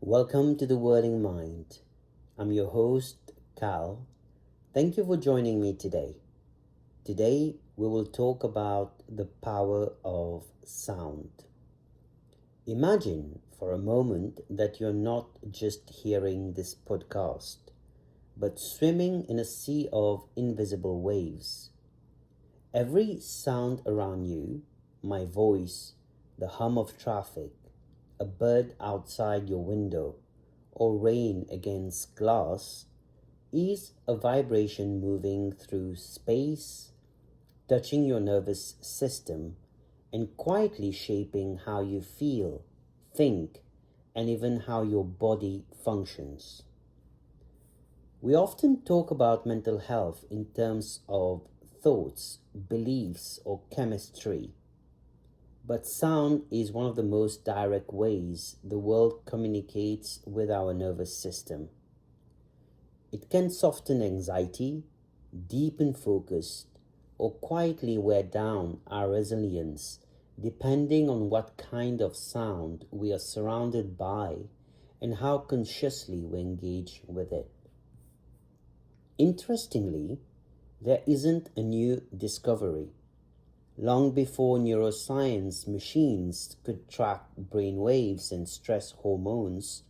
Welcome to The-Whirling-Mind. I'm your host, Cal. Thank you for joining me today. Today, we will talk about the power of sound. Imagine for a moment that you're not just hearing this podcast, but swimming in a sea of invisible waves. Every sound around you, my voice, the hum of traffic, a bird outside your window, or rain against glass, is a vibration moving through space, touching your nervous system, and quietly shaping how you feel, think, and even how your body functions. We often talk about mental health in terms of thoughts, beliefs, or chemistry. But sound is one of the most direct ways the world communicates with our nervous system. It can soften anxiety, deepen focus, or quietly wear down our resilience, depending on what kind of sound we are surrounded by and how consciously we engage with it. Interestingly, there isn't a new discovery. Long before neuroscience machines could track brain waves and stress hormones,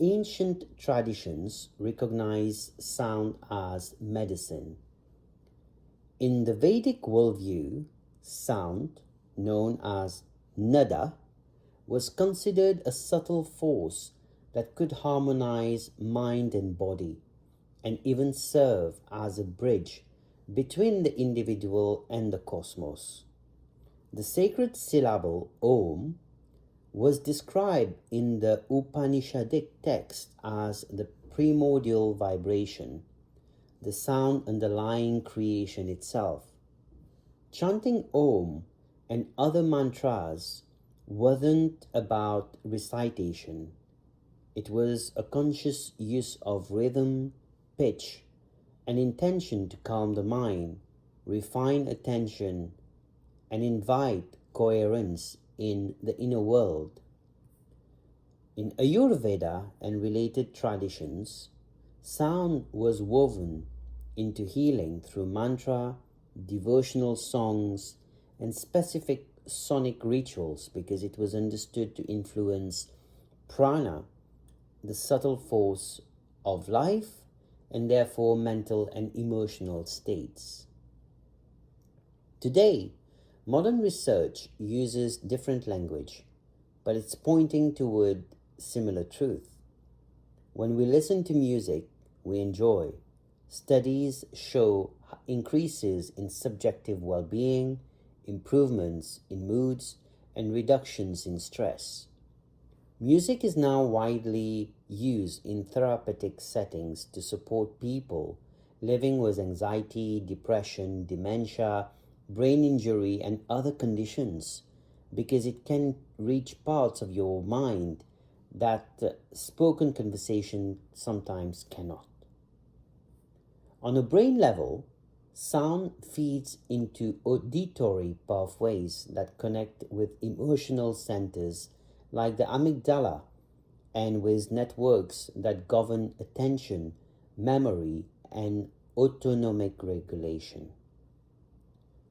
ancient traditions recognized sound as medicine. In the Vedic worldview, sound, known as nada, was considered a subtle force that could harmonize mind and body, and even serve as a bridge between the individual and the cosmos. The sacred syllable Om was described in the Upanishadic text as the primordial vibration, the sound underlying creation itself. Chanting Om and other mantras wasn't about recitation. It was a conscious use of rhythm, pitch, and intention to calm the mind, refine attention, and invite coherence in the inner world. In Ayurveda and related traditions, sound was woven into healing through mantra, devotional songs, and specific sonic rituals because it was understood to influence prana, the subtle force of life, and therefore mental and emotional states. Today, modern research uses different language, but it's pointing toward similar truth. When we listen to music we enjoy, studies show increases in subjective well-being, improvements in moods, and reductions in stress. Music is now widely used in therapeutic settings to support people living with anxiety, depression, dementia, brain injury, and other conditions because it can reach parts of your mind that spoken conversation sometimes cannot. On a brain level, sound feeds into auditory pathways that connect with emotional centers like the amygdala and with networks that govern attention, memory, and autonomic regulation.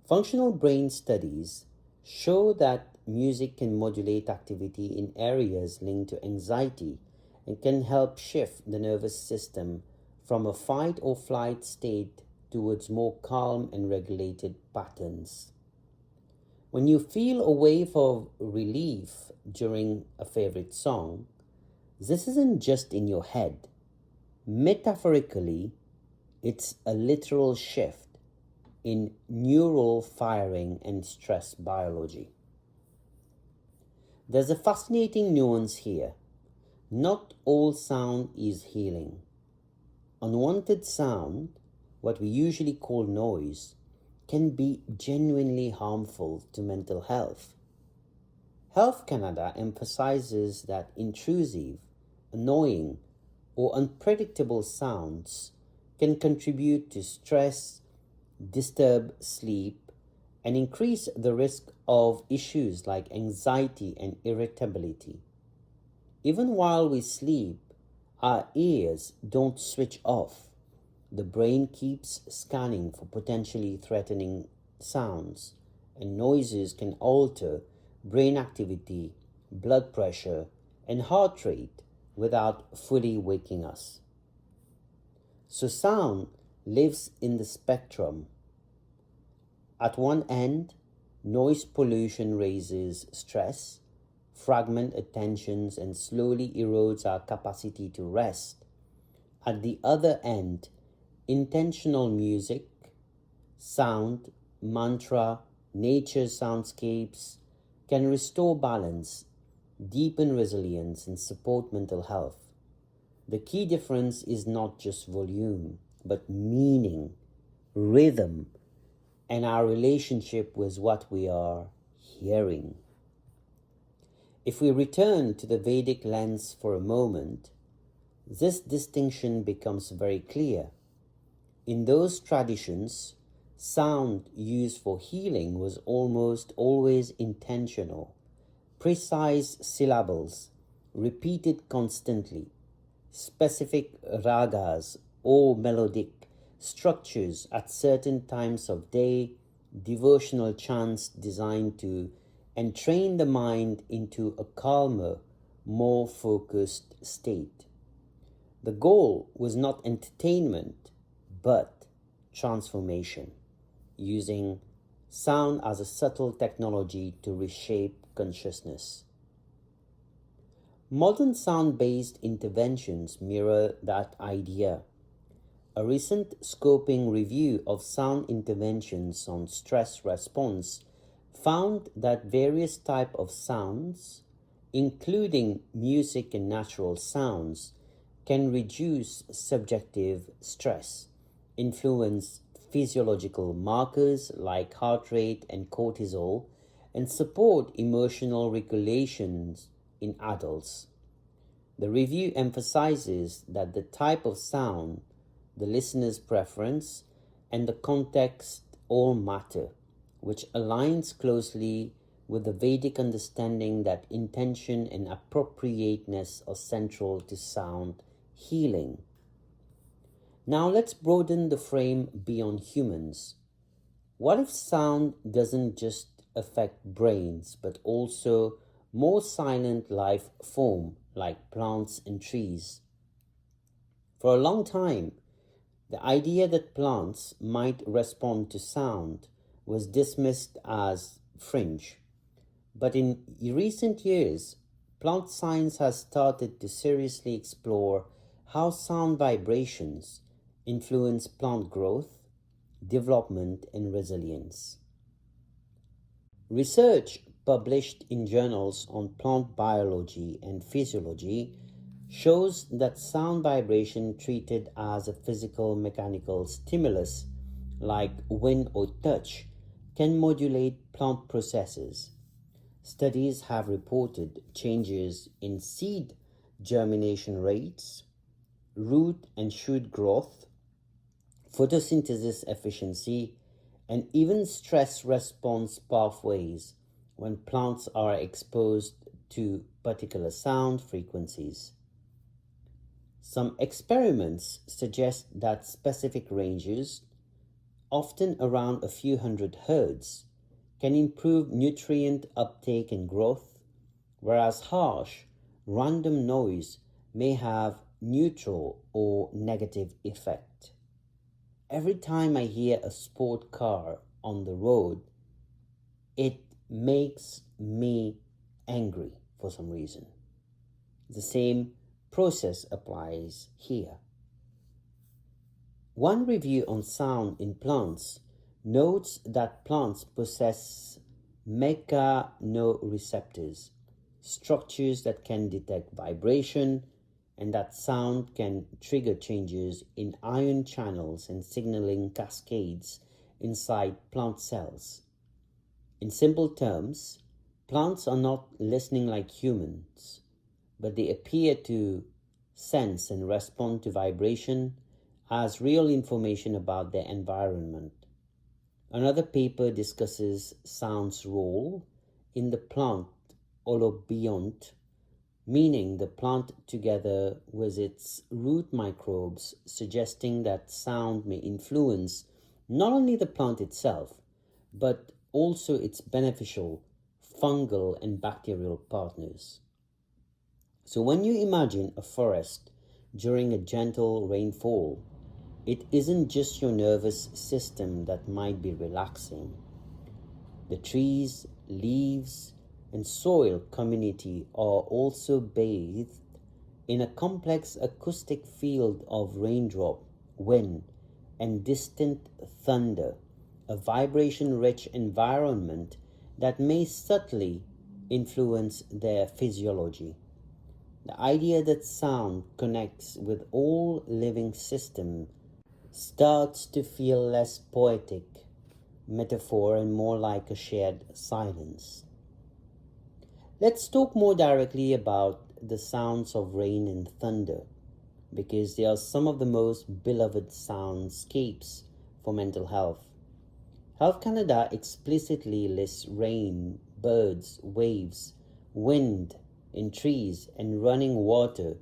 Functional brain studies show that music can modulate activity in areas linked to anxiety and can help shift the nervous system from a fight or flight state towards more calm and regulated patterns. When you feel a wave of relief during a favorite song, this isn't just in your head. Metaphorically, it's a literal shift in neural firing and stress biology. There's a fascinating nuance here. Not all sound is healing. Unwanted sound, what we usually call noise, can be genuinely harmful to mental health. Health Canada emphasizes that intrusive, annoying, or unpredictable sounds can contribute to stress, disturb sleep, and increase the risk of issues like anxiety and irritability. Even while we sleep, our ears don't switch off. The brain keeps scanning for potentially threatening sounds, and noises can alter brain activity, blood pressure, and heart rate without fully waking us. So, sound lives in the spectrum. At one end, noise pollution raises stress, fragment attentions, and slowly erodes our capacity to rest. At the other end, intentional music, sound, mantra, nature soundscapes can restore balance, deepen resilience, and support mental health. The key difference is not just volume, but meaning, rhythm, and our relationship with what we are hearing. If we return to the Vedic lens for a moment, this distinction becomes very clear. In those traditions, sound used for healing was almost always intentional, precise syllables, repeated constantly, specific ragas or melodic structures at certain times of day, devotional chants designed to entrain the mind into a calmer, more focused state. The goal was not entertainment, but transformation, using sound as a subtle technology to reshape consciousness. Modern sound-based interventions mirror that idea. A recent scoping review of sound interventions on stress response found that various types of sounds, including music and natural sounds, can reduce subjective stress, influence physiological markers like heart rate and cortisol, and support emotional regulations in adults. The review emphasizes that the type of sound, the listener's preference, and the context all matter, which aligns closely with the Vedic understanding that intention and appropriateness are central to sound healing. Now let's broaden the frame beyond humans. What if sound doesn't just affect brains, but also more silent life form like plants and trees? For a long time, the idea that plants might respond to sound was dismissed as fringe. But in recent years, plant science has started to seriously explore how sound vibrations influence plant growth, development, and resilience. Research published in journals on plant biology and physiology shows that sound vibration treated as a physical mechanical stimulus like wind or touch can modulate plant processes. Studies have reported changes in seed germination rates, root and shoot growth, photosynthesis efficiency, and even stress response pathways when plants are exposed to particular sound frequencies. Some experiments suggest that specific ranges, often around a few hundred hertz, can improve nutrient uptake and growth, whereas harsh, random noise may have neutral or negative effect. Every time I hear a sport car on the road, it makes me angry for some reason. The same process applies here. One review on sound in plants notes that plants possess mechanoreceptors, structures that can detect vibration, and that sound can trigger changes in ion channels and signaling cascades inside plant cells. In simple terms, plants are not listening like humans, but they appear to sense and respond to vibration as real information about their environment. Another paper discusses sound's role in the plant holobiont, meaning the plant together with its root microbes, suggesting that sound may influence not only the plant itself, but also its beneficial fungal and bacterial partners. So when you imagine a forest during a gentle rainfall, it isn't just your nervous system that might be relaxing. The trees, leaves, and soil community are also bathed in a complex acoustic field of raindrop, wind, and distant thunder, a vibration-rich environment that may subtly influence their physiology. The idea that sound connects with all living systems starts to feel less poetic metaphor and more like a shared silence. Let's talk more directly about the sounds of rain and thunder, because they are some of the most beloved soundscapes for mental health. Health Canada explicitly lists rain, birds, waves, wind in trees, and running water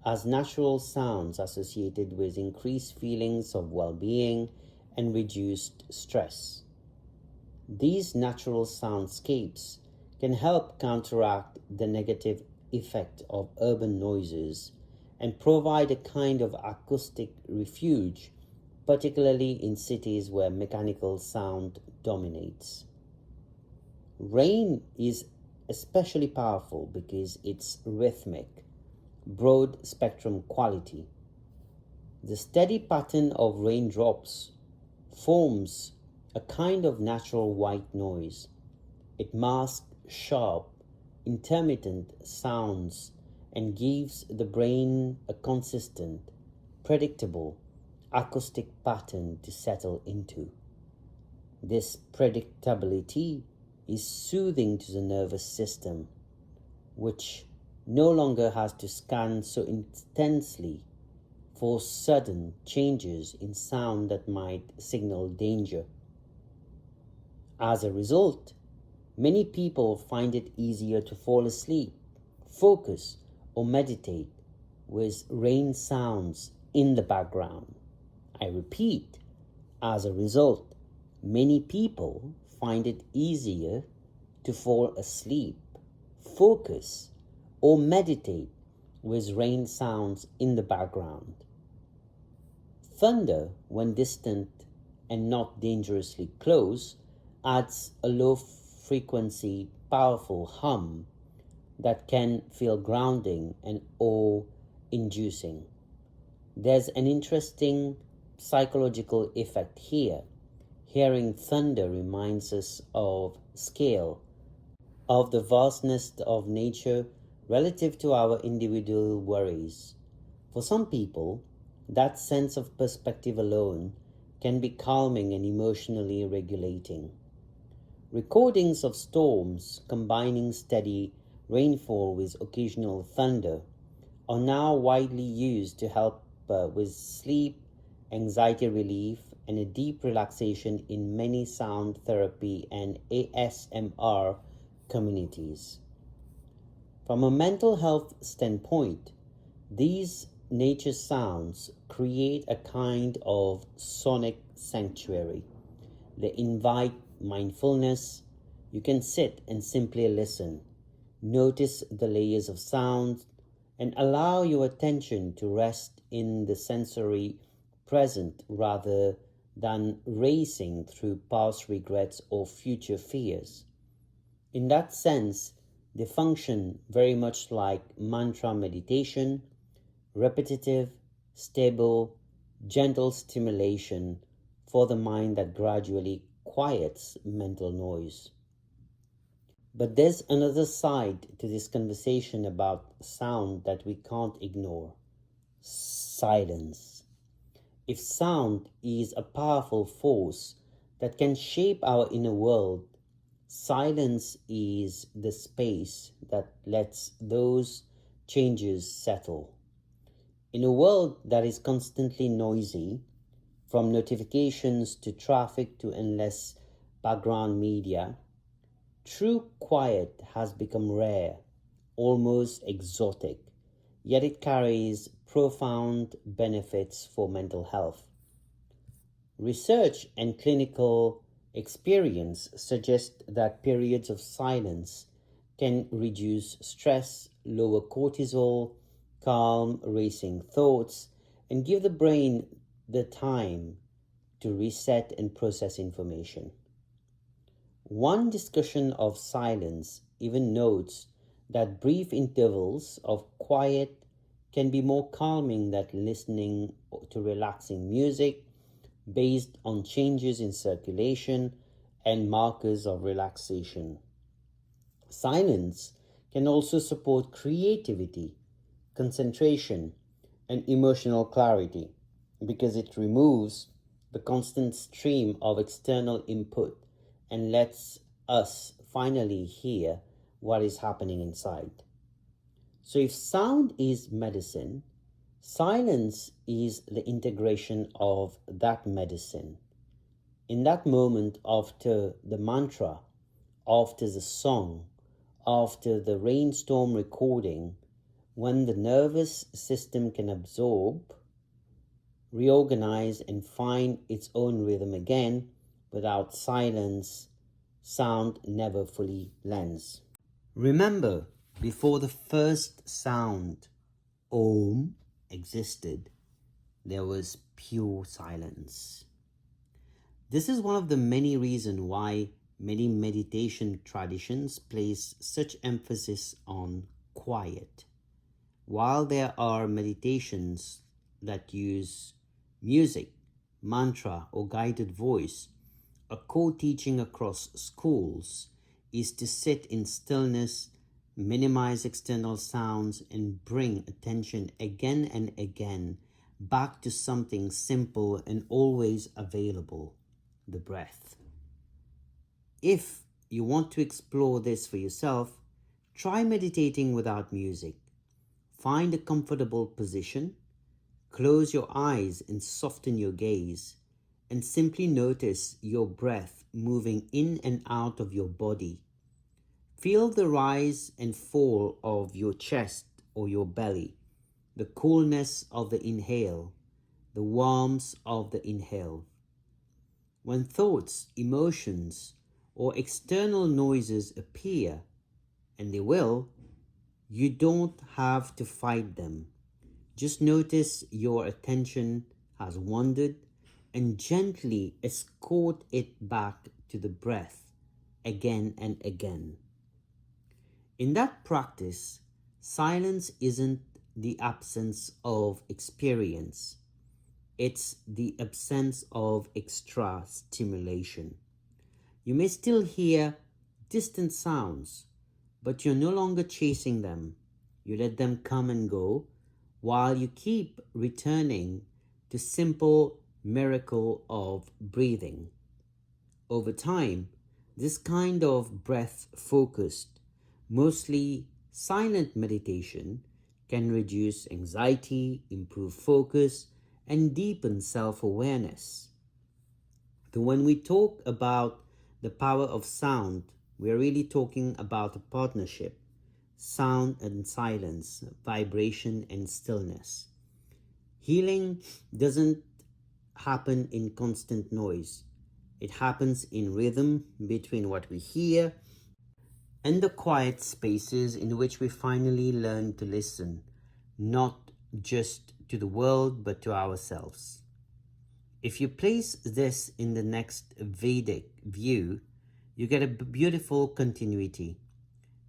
as natural sounds associated with increased feelings of well-being and reduced stress. These natural soundscapes can help counteract the negative effect of urban noises and provide a kind of acoustic refuge, particularly in cities where mechanical sound dominates. Rain is especially powerful because it's rhythmic, broad spectrum quality. The steady pattern of raindrops forms a kind of natural white noise. It masks sharp, intermittent sounds and gives the brain a consistent, predictable acoustic pattern to settle into. This predictability is soothing to the nervous system, which no longer has to scan so intensely for sudden changes in sound that might signal danger. As a result, many people find it easier to fall asleep, focus, or meditate with rain sounds in the background. I repeat, as a result, many people find it easier to fall asleep, focus, or meditate with rain sounds in the background. Thunder, when distant and not dangerously close, adds a low frequency, powerful hum that can feel grounding and awe-inducing. There's an interesting psychological effect here. Hearing thunder reminds us of scale, of the vastness of nature relative to our individual worries. For some people, that sense of perspective alone can be calming and emotionally regulating. Recordings of storms combining steady rainfall with occasional thunder are now widely used to help with sleep, anxiety relief, and a deep relaxation in many sound therapy and ASMR communities. From a mental health standpoint, these nature sounds create a kind of sonic sanctuary. They invite mindfulness. You can sit and simply listen, notice the layers of sound, and allow your attention to rest in the sensory present rather than racing through past regrets or future fears. In that sense, they function very much like mantra meditation, repetitive, stable, gentle stimulation for the mind that gradually quiets mental noise. But there's another side to this conversation about sound that we can't ignore: silence. If sound is a powerful force that can shape our inner world, silence is the space that lets those changes settle. In a world that is constantly noisy, from notifications to traffic to endless background media, true quiet has become rare, almost exotic, yet it carries profound benefits for mental health. Research and clinical experience suggest that periods of silence can reduce stress, lower cortisol, calm racing thoughts, and give the brain the time to reset and process information. One discussion of silence even notes that brief intervals of quiet can be more calming than listening to relaxing music based on changes in circulation and markers of relaxation. Silence can also support creativity, concentration, and emotional clarity because it removes the constant stream of external input and lets us finally hear what is happening inside. So, if sound is medicine, silence is the integration of that medicine. In that moment, after the mantra, after the song, after the rainstorm recording, when the nervous system can absorb, reorganize, and find its own rhythm again, without silence, sound never fully lends. Remember, before the first sound, Om, existed, there was pure silence. This is one of the many reasons why many meditation traditions place such emphasis on quiet. While there are meditations that use music, mantra, or guided voice, a core teaching across schools is to sit in stillness, minimize external sounds, and bring attention again and again back to something simple and always available: the breath. If you want to explore this for yourself, try meditating without music. Find a comfortable position, close your eyes and soften your gaze, and simply notice your breath moving in and out of your body. Feel the rise and fall of your chest or your belly, the coolness of the inhale, the warmth of the inhale. When thoughts, emotions, or external noises appear, and they will, you don't have to fight them. Just notice your attention has wandered and gently escort it back to the breath again and again. In that practice, silence isn't the absence of experience, it's the absence of extra stimulation. You may still hear distant sounds, but you're no longer chasing them. You let them come and go while you keep returning to simple miracle of breathing. Over time, this kind of breath-focused, mostly silent meditation can reduce anxiety, improve focus, and deepen self-awareness. So when we talk about the power of sound, we're really talking about a partnership: sound and silence, vibration and stillness. Healing doesn't happen in constant noise. It happens in rhythm between what we hear and the quiet spaces in which we finally learn to listen, not just to the world but to ourselves. If you place this in the next Vedic view, you get a beautiful continuity.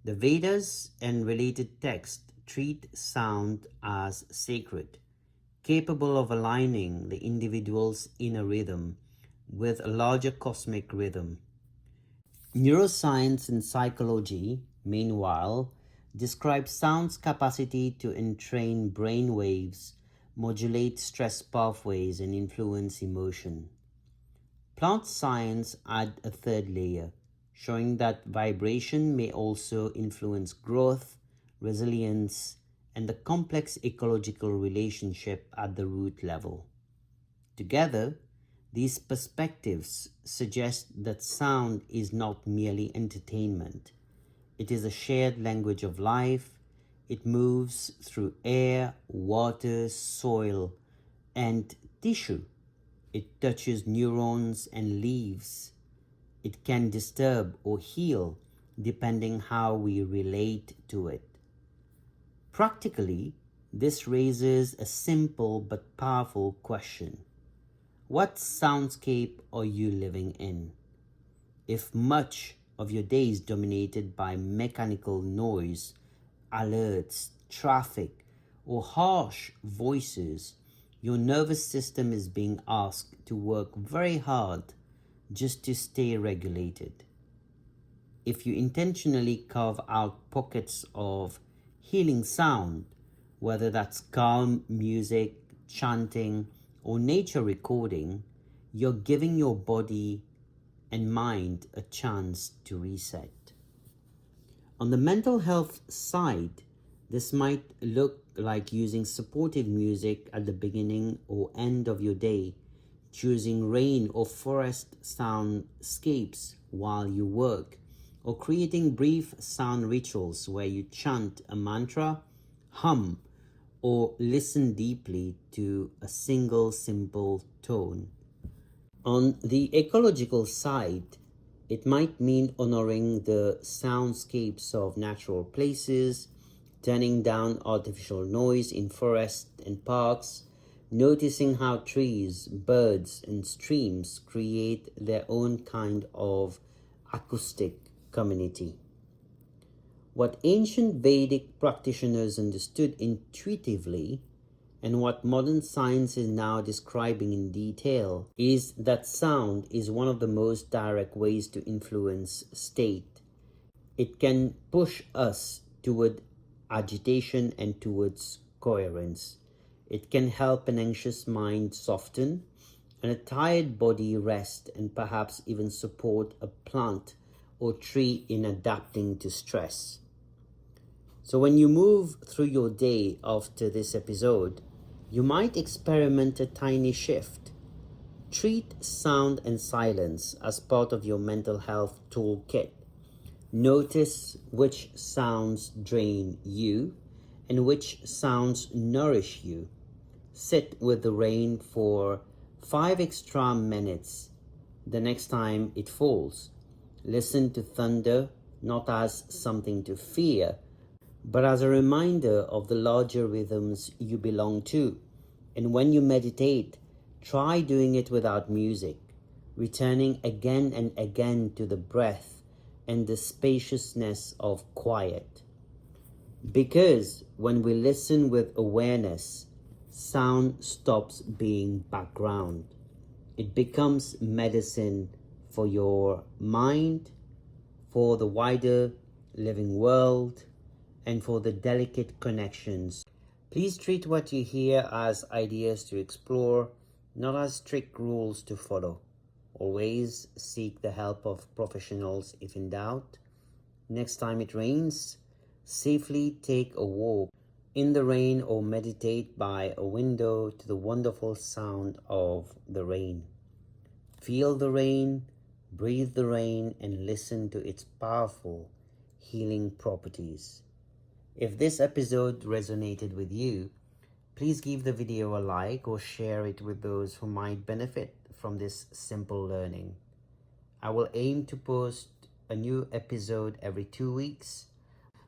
The Vedas and related texts treat sound as sacred, capable of aligning the individual's inner rhythm with a larger cosmic rhythm. Neuroscience and psychology, meanwhile, describe sound's capacity to entrain brain waves, modulate stress pathways, and influence emotion. Plant science adds a third layer, showing that vibration may also influence growth, resilience, and the complex ecological relationship at the root level. Together, these perspectives suggest that sound is not merely entertainment. It is a shared language of life, It moves through air, water, soil, and tissue. It touches neurons and leaves. It can disturb or heal depending how we relate to it. Practically, this raises a simple but powerful question. What soundscape are you living in? If much of your day is dominated by mechanical noise, alerts, traffic, or harsh voices, your nervous system is being asked to work very hard just to stay regulated. If you intentionally carve out pockets of healing sound, whether that's calm music, chanting, or nature recording, you're giving your body and mind a chance to reset. On the mental health side, this might look like using supportive music at the beginning or end of your day, choosing rain or forest soundscapes while you work, or creating brief sound rituals where you chant a mantra, hum, or listen deeply to a single simple tone. On the ecological side, it might mean honoring the soundscapes of natural places, turning down artificial noise in forests and parks, noticing how trees, birds, and streams create their own kind of acoustic community. What ancient Vedic practitioners understood intuitively and what modern science is now describing in detail is that sound is one of the most direct ways to influence state. It can push us toward agitation and towards coherence. It can help an anxious mind soften and a tired body rest, and perhaps even support a plant or tree in adapting to stress. So when you move through your day after this episode, you might experiment a tiny shift. Treat sound and silence as part of your mental health toolkit. Notice which sounds drain you and which sounds nourish you. Sit with the rain for 5 extra minutes the next time it falls. Listen to thunder not as something to fear, but as a reminder of the larger rhythms you belong to. And when you meditate, try doing it without music, returning again and again to the breath and the spaciousness of quiet. Because when we listen with awareness, sound stops being background. It becomes medicine for your mind, for the wider living world, and for the delicate connections. Please treat what you hear as ideas to explore, not as strict rules to follow. Always seek the help of professionals if in doubt. Next time it rains, safely take a walk in the rain or meditate by a window to the wonderful sound of the rain. Feel the rain, breathe the rain, and listen to its powerful healing properties. If this episode resonated with you, please give the video a like or share it with those who might benefit from this simple learning. I will aim to post a new episode every 2 weeks.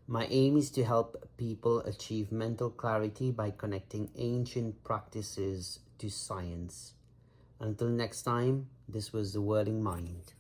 My aim is to help people achieve mental clarity by connecting ancient practices to science. Until next time, this was The Whirling Mind.